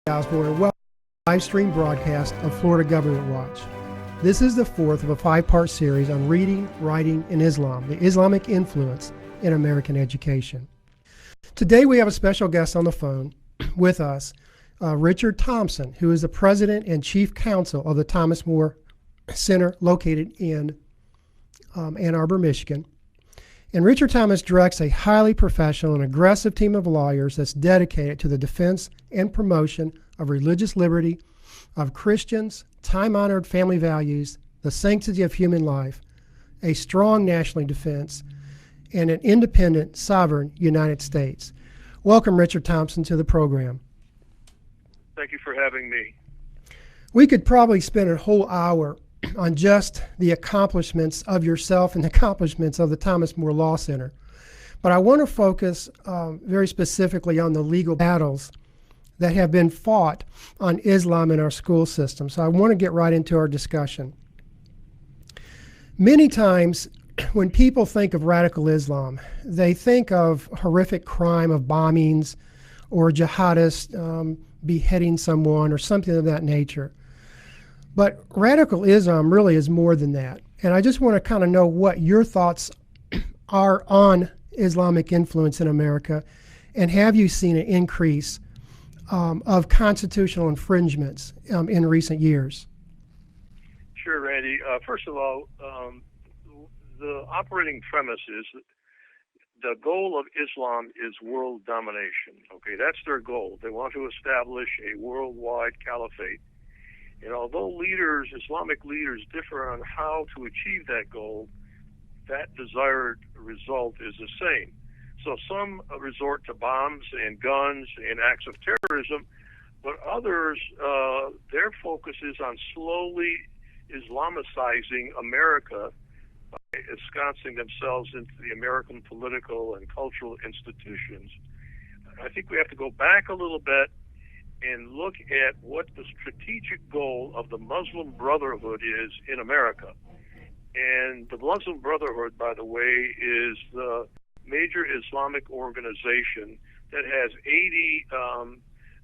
Osborne, and welcome to the live stream broadcast of Florida Government Watch. This is the fourth of a five-part series on reading, writing, and Islam, the Islamic influence in American education. Today we have a special guest on the phone with us, Richard Thompson, who is the president and chief counsel of the Thomas More Center located in Ann Arbor, Michigan. And Richard Thomas directs a highly professional and aggressive team of lawyers that's dedicated to the defense and promotion of religious liberty, of Christians, time-honored family values, the sanctity of human life, a strong national defense, and an independent, sovereign United States. Welcome, Richard Thompson, to the program. Thank you for having me. We could probably spend a whole hour on just the accomplishments of yourself and the accomplishments of the Thomas More Law Center. But I want to focus very specifically on the legal battles that have been fought on Islam in our school system. So I want to get right into our discussion. Many times when people think of radical Islam, they think of horrific crime of bombings or jihadists beheading someone or something of that nature. But radical Islam really is more than that. And I just want to kind of know what your thoughts are on Islamic influence in America, and have you seen an increase of constitutional infringements in recent years? Sure, Randy. First of all, the operating premise is the goal of Islam is world domination. Okay, that's their goal. They want to establish a worldwide caliphate. And although Islamic leaders differ on how to achieve that goal, that desired result is the same. So some resort to bombs and guns and acts of terrorism, but others, their focus is on slowly Islamicizing America by ensconcing themselves into the American political and cultural institutions. I think we have to go back a little bit and look at what the strategic goal of the Muslim Brotherhood is in America. And the Muslim Brotherhood, by the way, is the major Islamic organization that has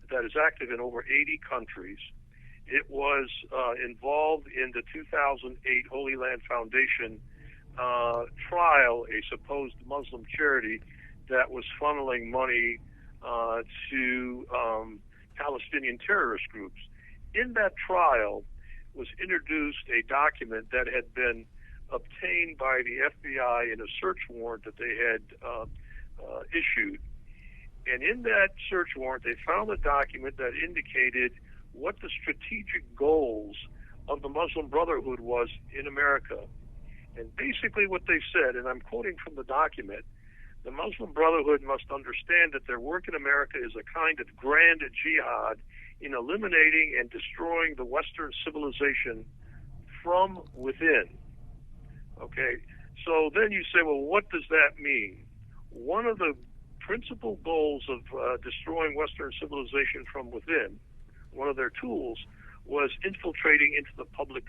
that is active in over 80 countries. It was involved in the 2008 Holy Land Foundation trial, a supposed Muslim charity that was funneling money to Palestinian terrorist groups. In that trial was introduced a document that had been obtained by the FBI in a search warrant that they had issued. And in that search warrant, they found a document that indicated what the strategic goals of the Muslim Brotherhood was in America. And basically what they said, and I'm quoting from the document, the Muslim Brotherhood must understand that their work in America is a kind of grand jihad in eliminating and destroying the Western civilization from within. Okay, so then you say, well, what does that mean? One of the principal goals of destroying Western civilization from within, one of their tools, was infiltrating into the public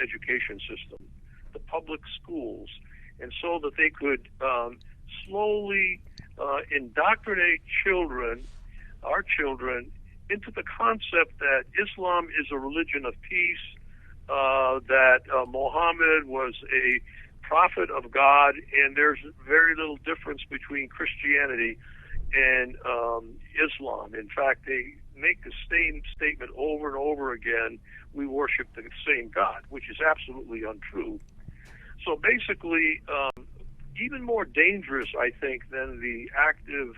education system, the public schools, and so that they could slowly indoctrinate our children, into the concept that Islam is a religion of peace, that Muhammad was a prophet of God, and there's very little difference between Christianity and Islam. In fact, they make the same statement over and over again: we worship the same God, which is absolutely untrue. So basically, even more dangerous, I think, than the active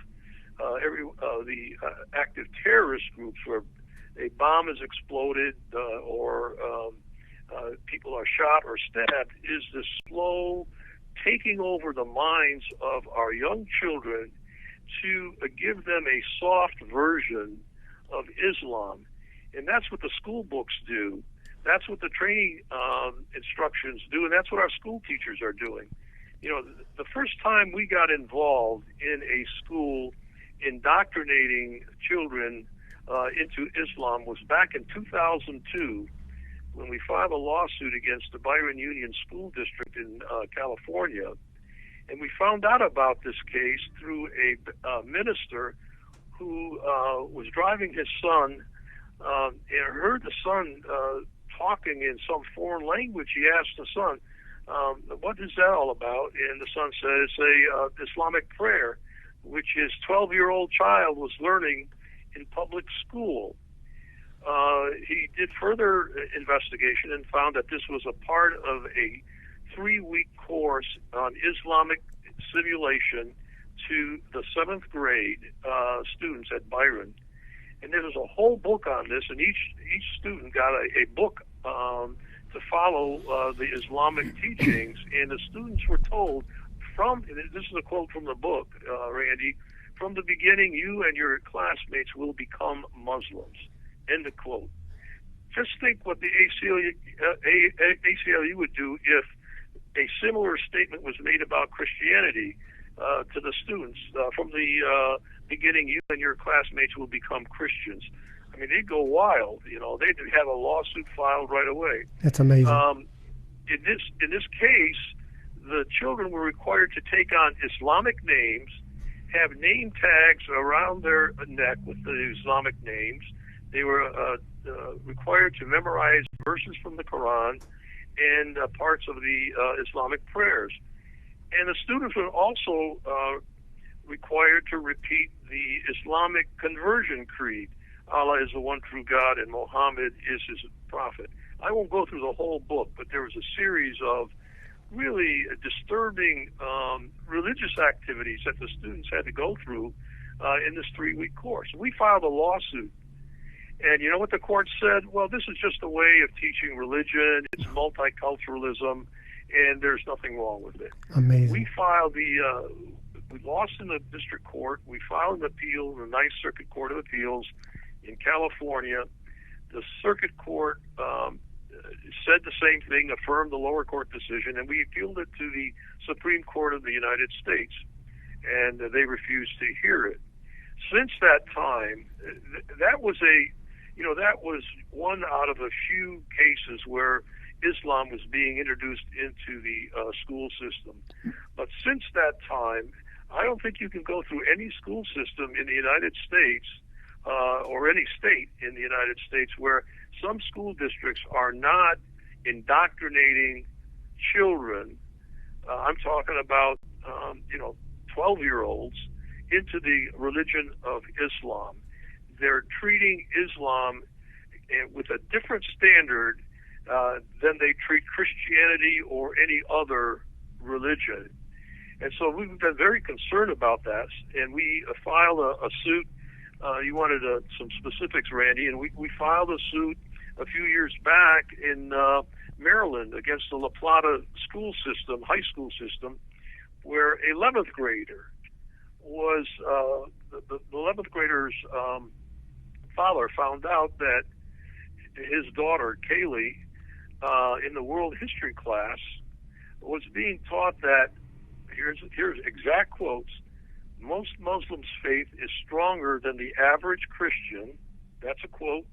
terrorist groups where a bomb is exploded or people are shot or stabbed, is the slow taking over the minds of our young children to give them a soft version of Islam. And that's what the school books do. That's what the training instructions do, and that's what our school teachers are doing. You know, the first time we got involved in a school indoctrinating children into Islam was back in 2002, when we filed a lawsuit against the Byron Union School District in California. And we found out about this case through a minister who was driving his son and heard the son talking in some foreign language. He asked the son, what is that all about? And the son said, it's a Islamic prayer, which his 12-year-old child was learning in public school. He did further investigation and found that this was a part of a 3-week course on Islamic simulation to the 7th grade students at Byron. And there was a whole book on this, and each student got a book to follow the Islamic teachings. And the students were told and this is a quote from the book, Randy, from the beginning, you and your classmates will become Muslims. End of quote. Just think what the ACLU would do if a similar statement was made about Christianity to the students. From the beginning, you and your classmates will become Christians. I mean, they'd go wild. They'd have a lawsuit filed right away. That's amazing. In this case, the children were required to take on Islamic names, have name tags around their neck with the Islamic names. They were required to memorize verses from the Quran and parts of the Islamic prayers. And the students were also required to repeat the Islamic conversion creed. Allah is the one true God and Muhammad is his prophet. I won't go through the whole book, but there was a series of really disturbing religious activities that the students had to go through in this 3-week course. We filed a lawsuit. And you know what the court said? Well, this is just a way of teaching religion. It's multiculturalism, and there's nothing wrong with it. Amazing. We lost in the district court. We filed an appeal in the Ninth Circuit Court of Appeals in California. The circuit court said the same thing, affirmed the lower court decision, and we appealed it to the Supreme Court of the United States, and they refused to hear it. Since that time, that was one out of a few cases where Islam was being introduced into the school system. But since that time, I don't think you can go through any school system in the United States or any state in the United States where some school districts are not indoctrinating children. I'm talking about 12-year-olds into the religion of Islam. They're treating Islam with a different standard than they treat Christianity or any other religion. And so we've been very concerned about that, and we filed a suit. You wanted some specifics, Randy, and we filed a suit a few years back in Maryland against the La Plata school system, high school system, where a 11th grader was, the 11th grader's father found out that his daughter, Kaylee, in the world history class, was being taught that, here's exact quotes, most Muslims' faith is stronger than the average Christian. That's a quote.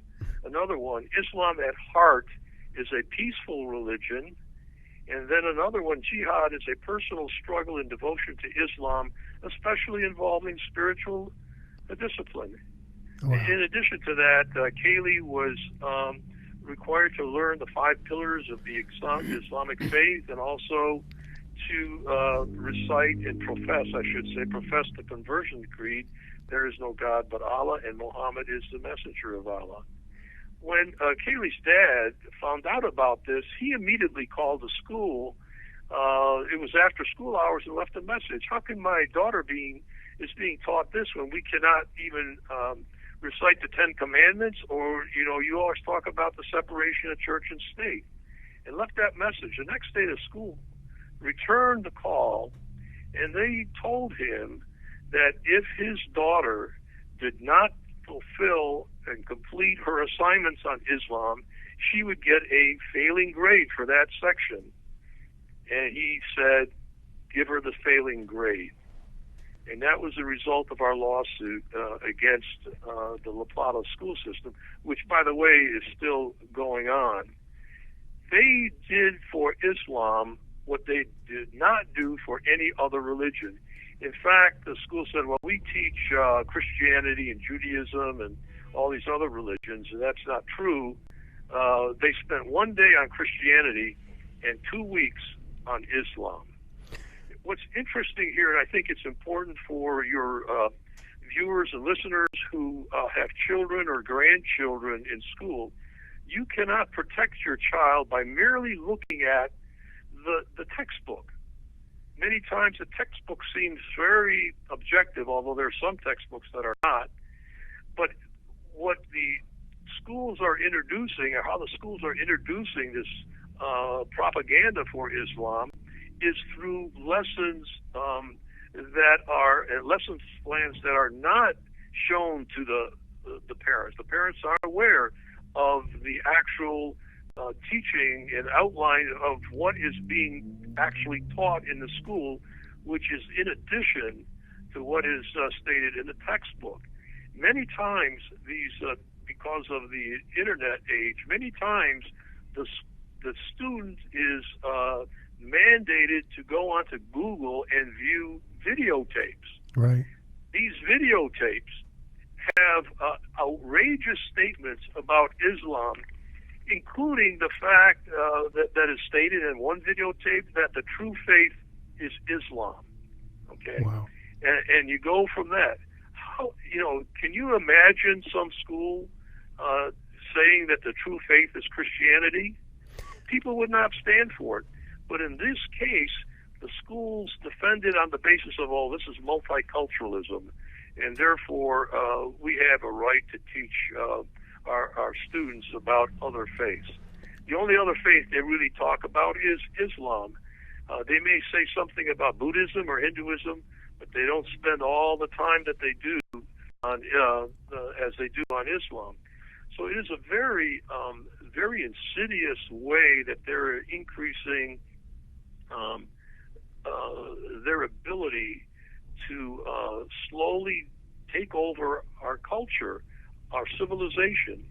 Another one, Islam at heart is a peaceful religion. And then another one, jihad is a personal struggle and devotion to Islam, especially involving spiritual discipline. Wow. In addition to that, Kaylee was required to learn the 5 pillars of the Islamic faith and also to recite and profess the conversion creed, there is no God but Allah and Muhammad is the messenger of Allah. When Kaylee's dad found out about this, he immediately called the school. It was after school hours and left a message. How can my daughter is being taught this when we cannot even recite the 10 Commandments, or you always talk about the separation of church and state, and left that message. The next day the school returned the call, and they told him that if his daughter did not fulfill and complete her assignments on Islam, she would get a failing grade for that section. And he said, give her the failing grade. And that was the result of our lawsuit against the La Plata school system, which, by the way, is still going on. They did for Islam what they did not do for any other religion. In fact, the school said, well, we teach Christianity and Judaism and all these other religions, and that's not true. They spent one day on Christianity and 2 weeks on Islam. What's interesting here, and I think it's important for your viewers and listeners who have children or grandchildren in school, you cannot protect your child by merely looking at the textbook. Many times the textbook seems very objective, although there are some textbooks that are not. But what the schools are introducing, or how the schools are introducing this propaganda for Islam, is through lessons that are lesson plans that are not shown to the parents. The parents aren't aware of the actual teaching and outline of what is being actually taught in the school, which is in addition to what is stated in the textbook. Many times, because of the internet age, many times the student is mandated to go onto Google and view videotapes. Right. These videotapes have outrageous statements about Islam, including the fact that is stated in one videotape that the true faith is Islam. Okay. Wow. And you go from that. How, can you imagine some school saying that the true faith is Christianity? People would not stand for it. But in this case, the schools defended on the basis of, this is multiculturalism, and therefore we have a right to teach our students about other faiths. The only other faith they really talk about is Islam. They may say something about Buddhism or Hinduism, but they don't spend all the time that they do on as they do on Islam. So it is a very, very insidious way that they're increasing their ability to slowly take over our culture, our civilization.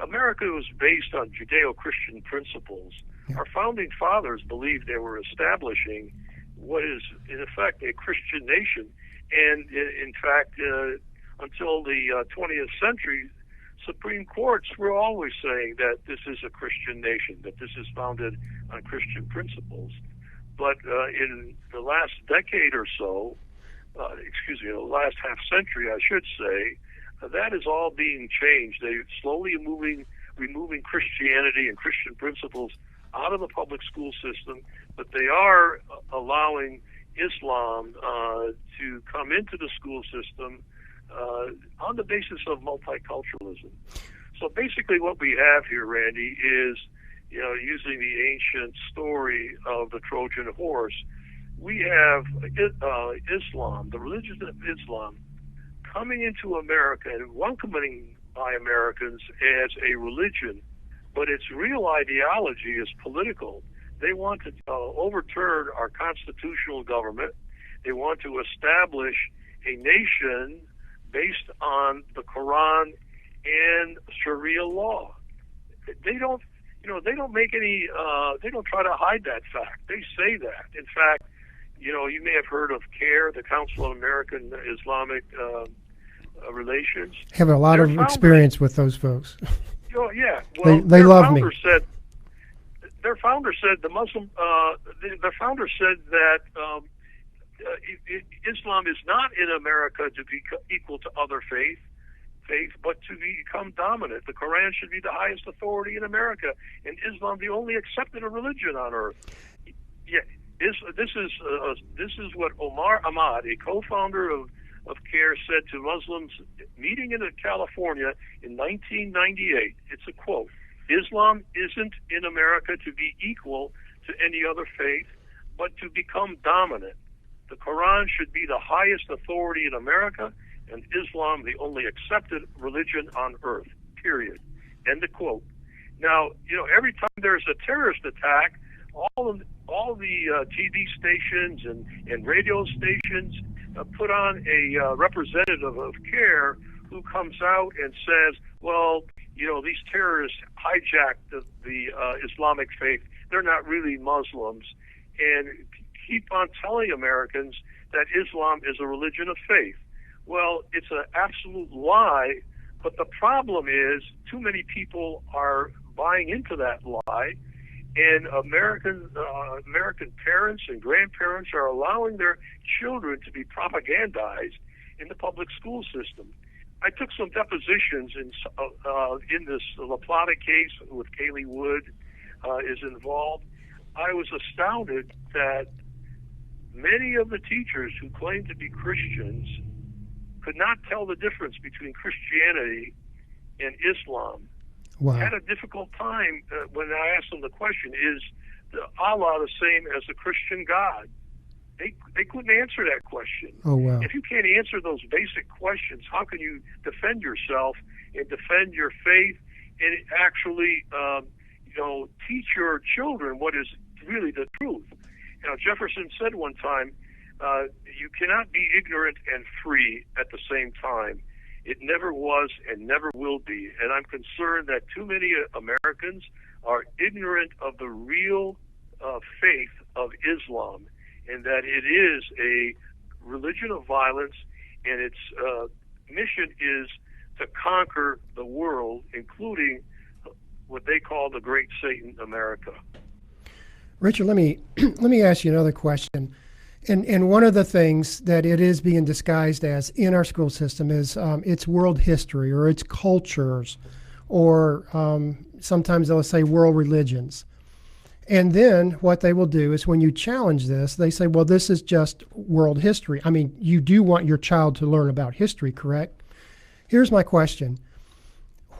America was based on Judeo-Christian principles. Yeah. Our founding fathers believed they were establishing what is, in effect, a Christian nation. And, in fact, until the 20th century, Supreme Courts were always saying that this is a Christian nation, that this is founded on Christian principles. But in the last decade or so, the last half century, I should say, that is all being changed. They're slowly removing Christianity and Christian principles out of the public school system, but they are allowing Islam to come into the school system on the basis of multiculturalism. So basically what we have here, Randy, is, using the ancient story of the Trojan horse, we have Islam, the religion of Islam, coming into America and welcoming by Americans as a religion, but its real ideology is political. They want to overturn our constitutional government. They want to establish a nation based on the Quran and Sharia law. They don't make any. They don't try to hide that fact. They say that. In fact, you may have heard of CARE, the Council of American Islamic Relations. Have a lot of experience with those folks. Oh yeah, well, they love me. Their founder said the Muslim. The founder said that Islam is not in America to be equal to other faith, but to become dominant. The Quran should be the highest authority in America, and Islam the only accepted religion on earth. Yeah, this is what Omar Ahmad, a co-founder of CARE, said to Muslims meeting in California in 1998. It's a quote: "Islam isn't in America to be equal to any other faith, but to become dominant. The Quran should be the highest authority in America, and Islam the only accepted religion on earth, period." End of quote. Now, every time there's a terrorist attack, all the TV stations and radio stations put on a representative of CARE who comes out and says, well, these terrorists hijacked the Islamic faith. They're not really Muslims. And keep on telling Americans that Islam is a religion of faith. Well, it's an absolute lie, but the problem is too many people are buying into that lie, and American parents and grandparents are allowing their children to be propagandized in the public school system. I took some depositions in this La Plata case with Kaylee Wood is involved. I was astounded that many of the teachers who claimed to be Christians could not tell the difference between Christianity and Islam. Wow. Had a difficult time when I asked them the question, is Allah the same as the Christian God? They couldn't answer that question. Oh, wow. If you can't answer those basic questions, how can you defend yourself and defend your faith and actually, teach your children what is really the truth? Jefferson said one time, you cannot be ignorant and free at the same time. It never was and never will be. And I'm concerned that too many Americans are ignorant of the real faith of Islam, and that it is a religion of violence, and its mission is to conquer the world, including what they call the Great Satan, America. Richard, let me ask you another question. And one of the things that it is being disguised as in our school system is its world history or its cultures, or sometimes they'll say world religions. And then what they will do is when you challenge this, they say, well, this is just world history. I mean, you do want your child to learn about history, correct? Here's my question.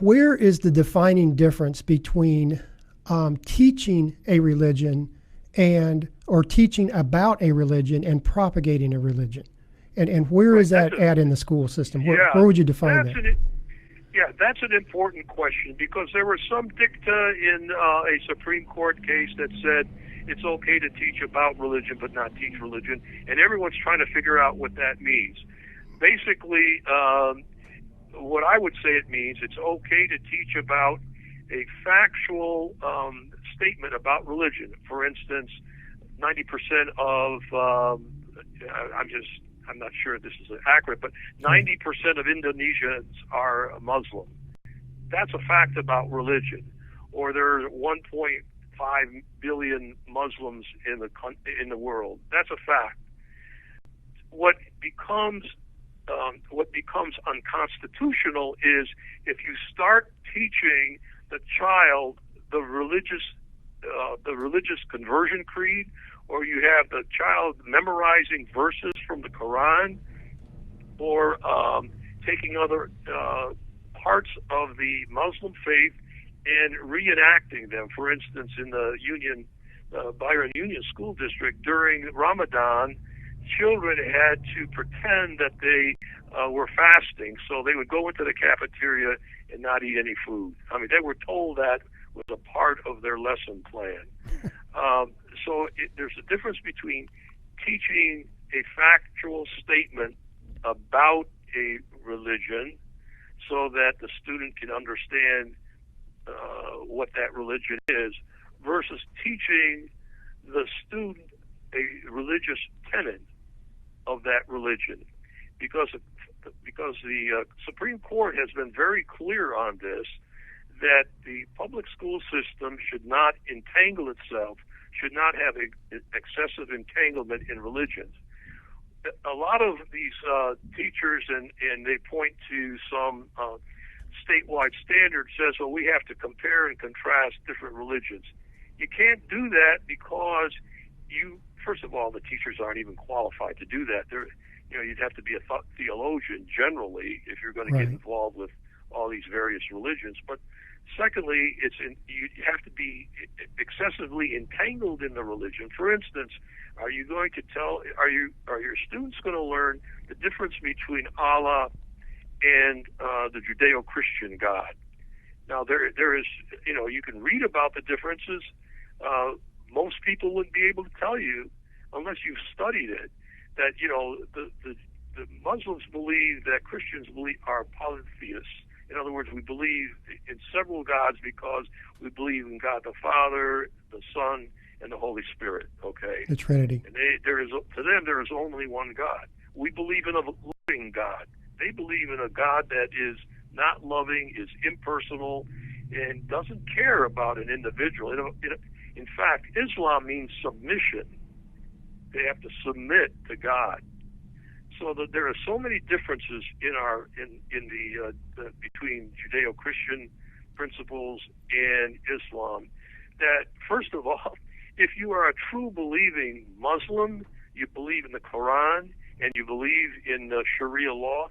Where is the defining difference between teaching a religion or teaching about a religion and propagating a religion? And where is that at in the school system? Where would you define that? That's an important question, because there was some dicta in a Supreme Court case that said it's okay to teach about religion but not teach religion, and everyone's trying to figure out what that means. Basically, what I would say it means, it's okay to teach about a factual statement about religion. For instance, 90% of I'm not sure if this is accurate, but 90% of Indonesians are Muslim. That's a fact about religion. Or there are 1.5 billion Muslims in the world. That's a fact. What becomes unconstitutional is if you start teaching the child the religious conversion creed, or you have the child memorizing verses from the Quran, or taking other parts of the Muslim faith and reenacting them. For instance, in the Byron Union School District, during Ramadan, children had to pretend that they were fasting, so they would go into the cafeteria and not eat any food. I mean, they were told that was a part of their lesson plan. There's a difference between teaching a factual statement about a religion so that the student can understand what that religion is, versus teaching the student a religious tenet of that religion. Because the Supreme Court has been very clear on this, that the public school system should not entangle itself, should not have excessive entanglement in religions. A lot of these teachers, and they point to some statewide standard, says, well, we have to compare and contrast different religions. You can't do that because first of all, the teachers aren't even qualified to do that. You'd have to be a theologian generally if you're going to get involved with all these various religions. But secondly, you have to be excessively entangled in the religion. For instance, are your students going to learn the difference between Allah and the Judeo-Christian God? Now, there is, you can read about the differences. Most people wouldn't be able to tell you, unless you've studied it, that the Muslims believe that Christians are polytheists. In other words, we believe in several gods because we believe in God the Father, the Son, and the Holy Spirit. Okay, The Trinity. and to them there is only one God. We believe in a loving God. They believe in a God that is not loving, is impersonal, and doesn't care about an individual. In fact, Islam means submission. They have to submit to God. So that there are so many differences between Judeo-Christian principles and Islam that, first of all, if you are a true believing Muslim, you believe in the Quran and you believe in Sharia law,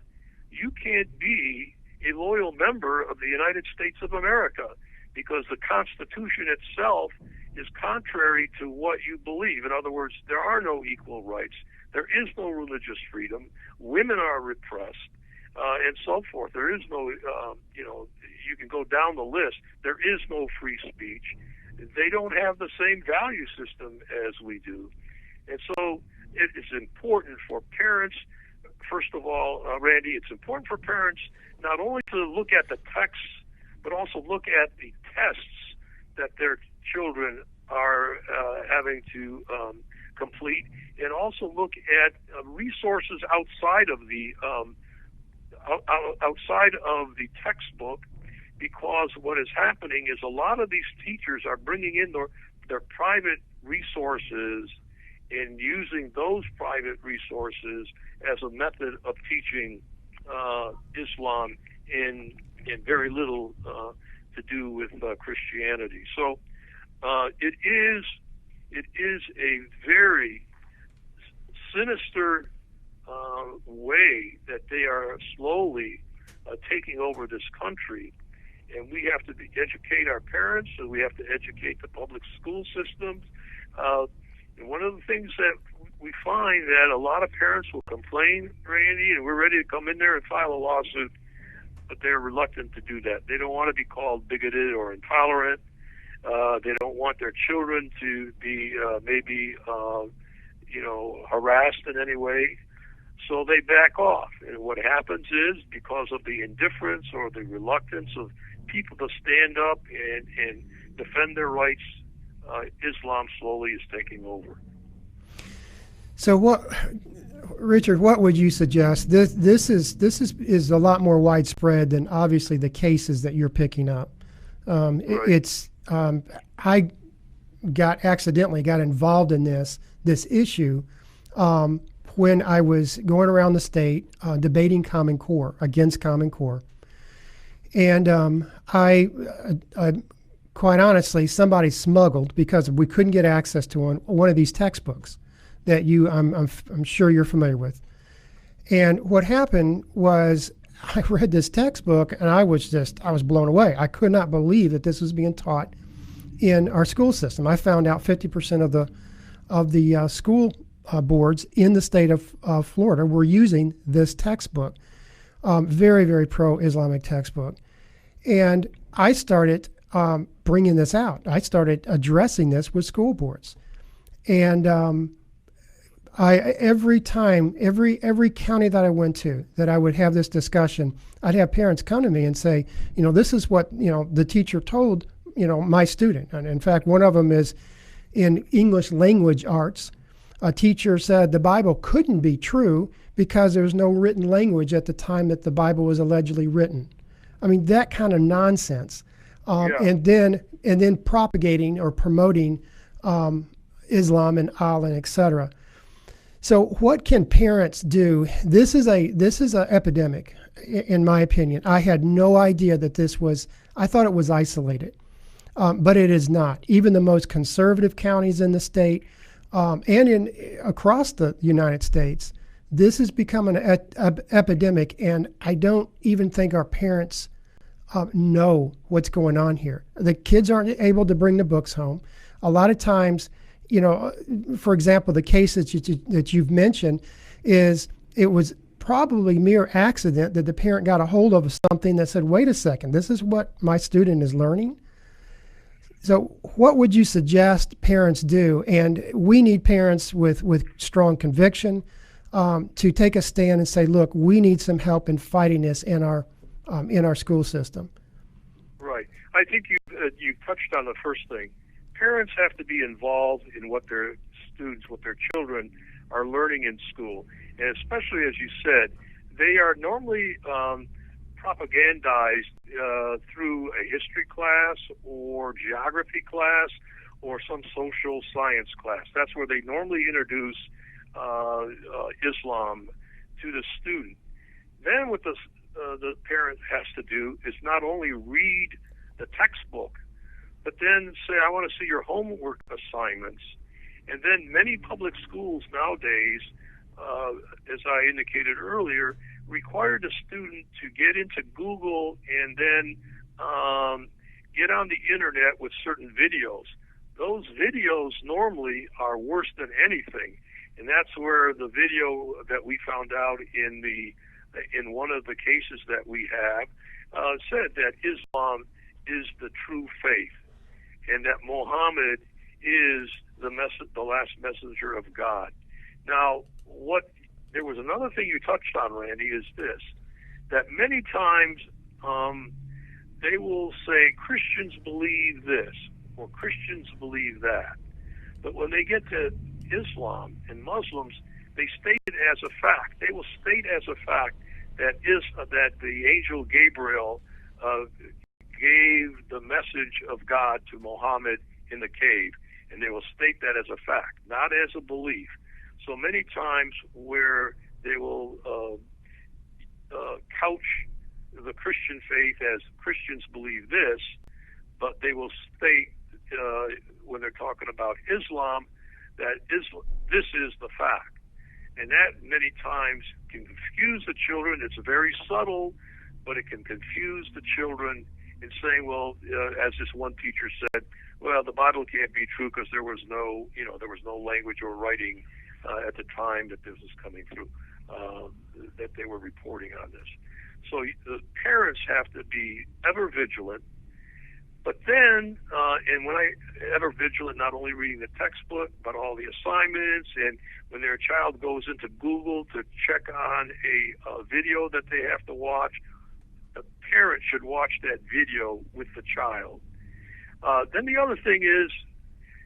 you can't be a loyal member of the United States of America, because the Constitution itself is contrary to what you believe. In other words, there are no equal rights. There is no religious freedom. Women are repressed, and so forth. There is no, you can go down the list. There is no free speech. They don't have the same value system as we do. And so it is important for parents, first of all, Randy, it's important for parents not only to look at the texts, but also look at the tests that their children are having to complete, and also look at resources outside of the textbook, because what is happening is a lot of these teachers are bringing in their private resources and using those private resources as a method of teaching Islam in very little to do with Christianity. So it is a very sinister way that they are slowly taking over this country, and we have to educate our parents, and we have to educate the public school systems. And one of the things that we find that a lot of parents will complain, Randy, and we're ready to come in there and file a lawsuit, but they're reluctant to do that. They don't want to be called bigoted or intolerant. They don't want their children to be harassed in any way. So they back off. And what happens is, because of the indifference or the reluctance of people to stand up and defend their rights, Islam slowly is taking over. So Richard, what would you suggest? This is a lot more widespread than obviously the cases that you're picking up. Right. I accidentally got involved in this issue when I was going around the state debating Common Core, against Common Core. And I quite honestly, somebody smuggled, because we couldn't get access to one of these textbooks that I'm sure you're familiar with. And what happened was, I read this textbook and I was blown away. I could not believe that this was being taught in our school system. I found out 50% of the school boards in the state of Florida were using this textbook. Very, very pro-Islamic textbook. And I started bringing this out. I started addressing this with school boards. And every county that I went to that I would have this discussion, I'd have parents come to me and say, this is what, the teacher told, my student. And in fact, one of them is in English language arts. A teacher said the Bible couldn't be true because there was no written language at the time that the Bible was allegedly written. I mean, that kind of nonsense. And then propagating or promoting Islam and Allah, et cetera. So what can parents do? This is an epidemic, in my opinion. I had no idea that I thought it was isolated, but it is not. Even the most conservative counties in the state and across the United States, this has become an epidemic, and I don't even think our parents know what's going on here. The kids aren't able to bring the books home. A lot of times, for example, the case that you've mentioned it was probably mere accident that the parent got a hold of something that said, wait a second, this is what my student is learning. So what would you suggest parents do? And we need parents with strong conviction to take a stand and say, look, we need some help in fighting this in our school system. Right. I think you touched on the first thing. parents have to be involved in what their students, what their children are learning in school. And especially, as you said, they are normally propagandized through a history class or geography class or some social science class. That's where they normally introduce Islam to the student. Then what the parent has to do is not only read the textbook, but then say, I want to see your homework assignments. And then many public schools nowadays, as I indicated earlier, require the student to get into Google and then get on the internet with certain videos. Those videos normally are worse than anything, and that's where the video that we found out in one of the cases that we have said that Islam is the true faith, and that Muhammad is the last messenger of God. Now, there was another thing you touched on, Randy, is this, that many times they will say Christians believe this or Christians believe that. But when they get to Islam and Muslims, they state it as a fact. They will state as a fact that the angel Gabriel gave the message of God to Muhammad in the cave, and they will state that as a fact, not as a belief. So many times where they will couch the Christian faith as Christians believe this, but they will state when they're talking about Islam that this is the fact. And that many times can confuse the children. It's very subtle, but it can confuse the children in saying, well, as this one teacher said, well, the Bible can't be true because there was no language or writing at the time that this was coming through, that they were reporting on this. So the parents have to be ever vigilant. But then, and when ever vigilant, not only reading the textbook, but all the assignments, and when their child goes into Google to check on a video that they have to watch, the parent should watch that video with the child. Then the other thing is,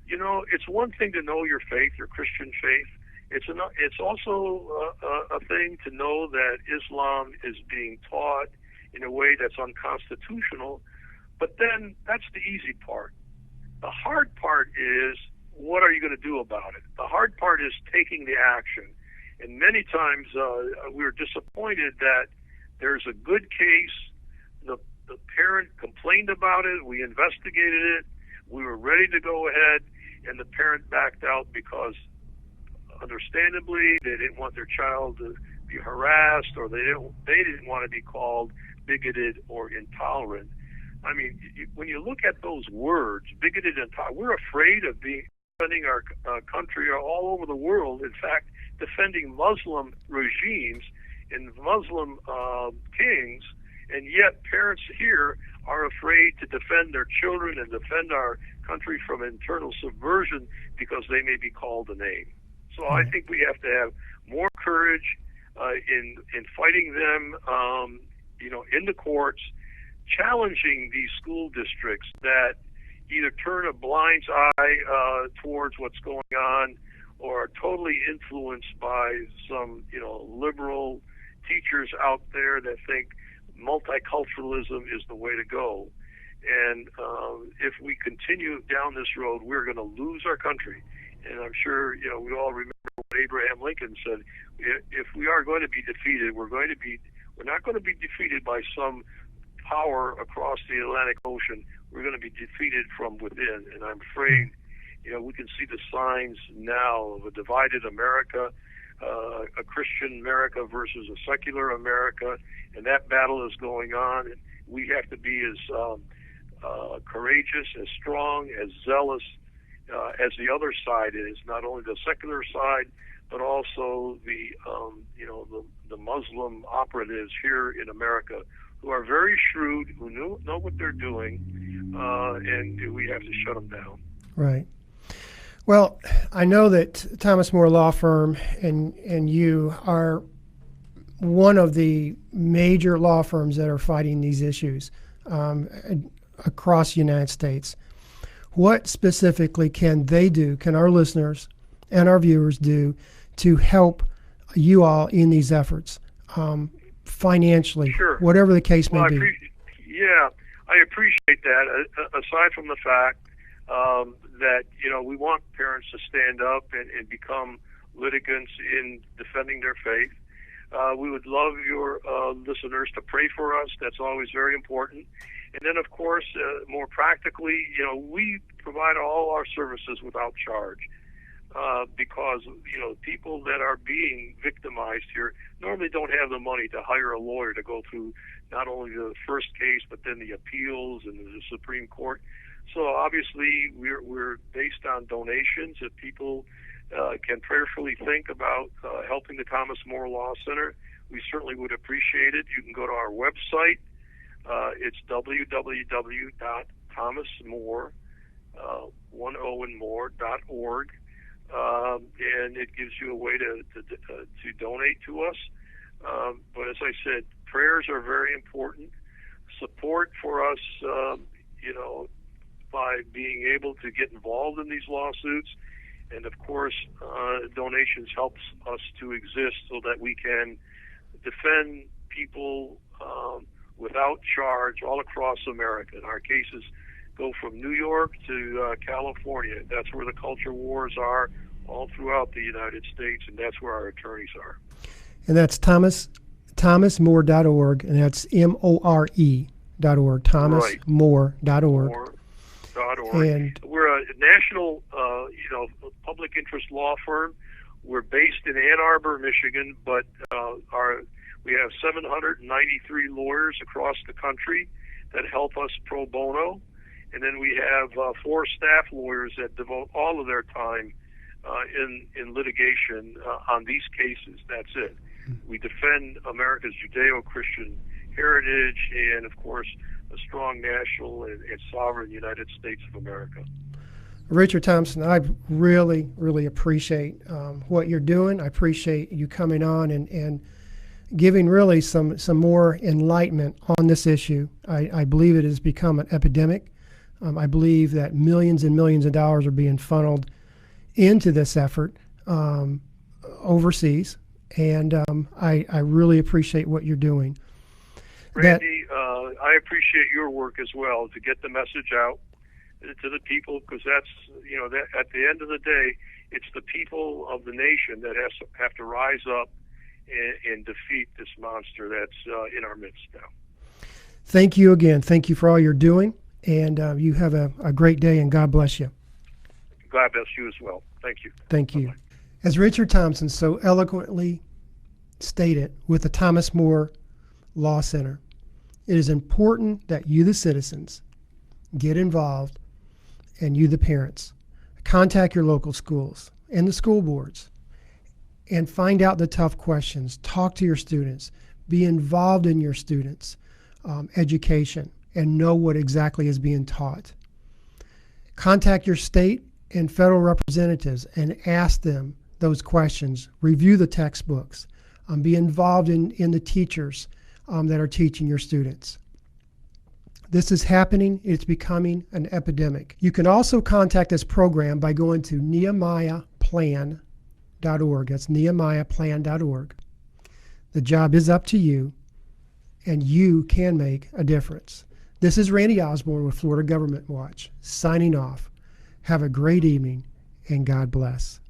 it's one thing to know your faith, your Christian faith. It's also a thing to know that Islam is being taught in a way that's unconstitutional. But then that's the easy part. The hard part is, what are you going to do about it? The hard part is taking the action. And many times we're disappointed that there's a good case. The parent complained about it. We investigated it. We were ready to go ahead, and the parent backed out because, understandably, they didn't want their child to be harassed, or they didn't want to be called bigoted or intolerant. I mean, when you look at those words, bigoted and intolerant, we're afraid of defending our country all over the world. In fact, defending Muslim regimes and Muslim kings, and yet parents here are afraid to defend their children and defend our country from internal subversion because they may be called a name. So I think we have to have more courage in fighting them, in the courts, challenging these school districts that either turn a blind eye towards what's going on, or are totally influenced by some, liberal teachers out there that think multiculturalism is the way to go. And if we continue down this road, we're going to lose our country. And I'm sure, we all remember what Abraham Lincoln said: if we are going to be defeated, we're not going to be defeated by some power across the Atlantic Ocean. We're going to be defeated from within. And I'm afraid, we can see the signs now of a divided America, a Christian America versus a secular America, and that battle is going on. And we have to be as courageous, as strong, as zealous as the other side is, not only the secular side, but also the Muslim operatives here in America, who are very shrewd, who know what they're doing, and we have to shut them down. Right. Well, I know that Thomas More Law Firm and you are one of the major law firms that are fighting these issues across the United States. What specifically can they do, can our listeners and our viewers do to help you all in these efforts, financially, Sure. whatever the case may be? I appreciate that. Aside from the fact that we want parents to stand up and become litigants in defending their faith, we would love your listeners to pray for us. That's always very important. And then, of course, more practically, we provide all our services without charge. Because people that are being victimized here normally don't have the money to hire a lawyer to go through not only the first case but then the appeals and the Supreme Court. So obviously we're based on donations. If people can prayerfully think about helping the Thomas More Law Center, we certainly would appreciate it. You can go to our website. It's www.thomasmore.org. And it gives you a way to donate to us. But as I said, prayers are very important. Support for us, by being able to get involved in these lawsuits. And of course, donations helps us to exist so that we can defend people without charge all across America. And our cases go from New York to California. That's where the culture wars are, all throughout the United States, and that's where our attorneys are. And that's thomasmore.org, and that's MORE.org, thomasmore.org. And we're a national, public interest law firm. We're based in Ann Arbor, Michigan, but we have 793 lawyers across the country that help us pro bono. And then we have 4 staff lawyers that devote all of their time in litigation on these cases. That's it. We defend America's Judeo-Christian heritage and, of course, a strong national and sovereign United States of America. Richard Thompson, I really, really appreciate what you're doing. I appreciate you coming on and giving really some more enlightenment on this issue. I believe it has become an epidemic. I believe that millions and millions of dollars are being funneled into this effort overseas, and I really appreciate what you're doing. Randy, I appreciate your work as well to get the message out to the people, because that's, that at the end of the day, it's the people of the nation that have to rise up and defeat this monster that's in our midst now. Thank you again. Thank you for all you're doing. And you have a great day, and God bless you. God bless you as well. Thank you. Thank you. Bye-bye. As Richard Thompson so eloquently stated with the Thomas More Law Center, it is important that you, the citizens, get involved, and you, the parents, contact your local schools and the school boards and find out the tough questions. Talk to your students. Be involved in your students' education and know what exactly is being taught. Contact your state and federal representatives and ask them those questions. Review the textbooks. Be involved in the teachers that are teaching your students. This is happening. It's becoming an epidemic. You can also contact this program by going to nehemiahplan.org. That's nehemiahplan.org. The job is up to you, and you can make a difference. This is Randy Osborne with Florida Government Watch, signing off. Have a great evening, and God bless.